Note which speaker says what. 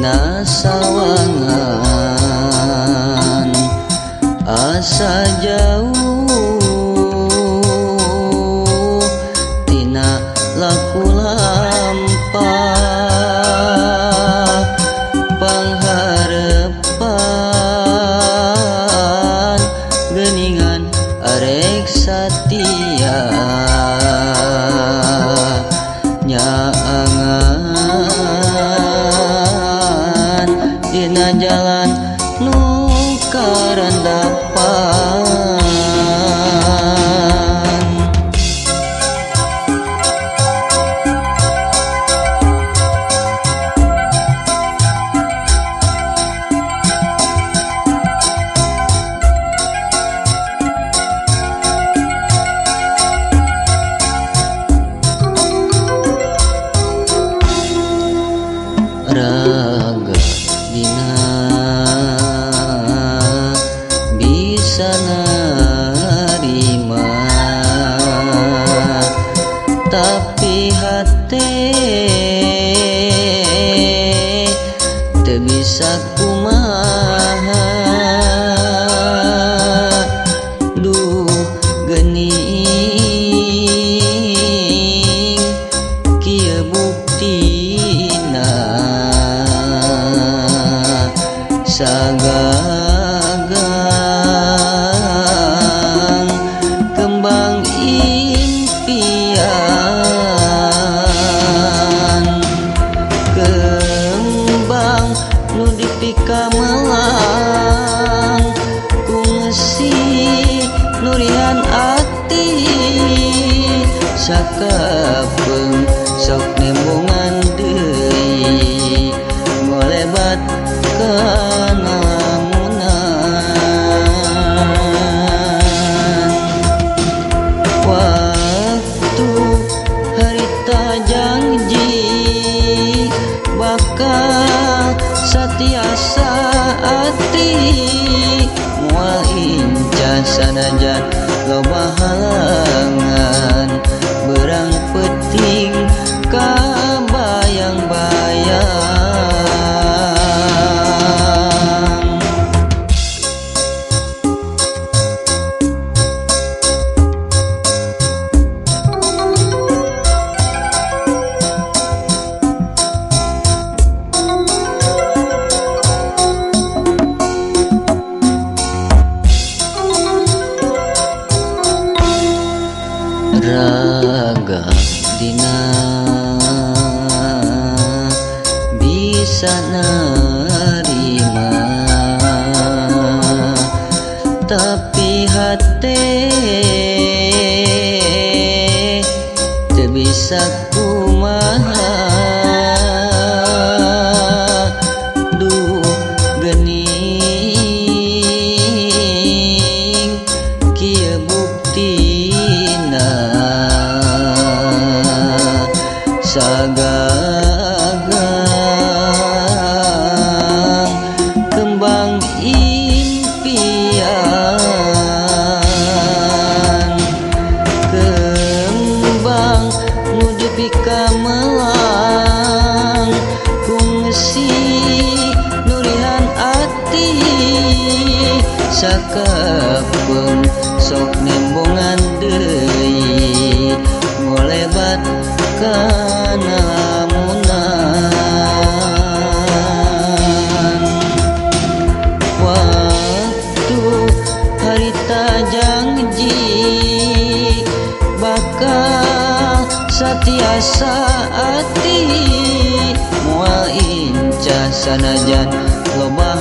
Speaker 1: tina sawangan asa jauh tina laku lampah pangharepan geningan arek satia nyaangan dina jalan nu karandapan. Raga dina bisa narima tapi hati teu bisa kumaha duh geuning kieu buktina sagagang kembang impian kembang nu dipika melang ku ngesi nurihan ati sakapeung sok nembongan deui ngolebat kana lamunan waktu harita janji bakal satiasa ati moal incan sanajan loba halangan berang penting kabayang-bayang. Raga dina bisa narima tapi hati teu bisa kumaha duh geuning kieu buktina sagagang kembang impian kembang nu dipika melang ku ngesi nurihan ati sakapeung sok nembongan deui ngolebat kana lamunan waktu harita janji bakal satiasa ati moal incah sanajan loba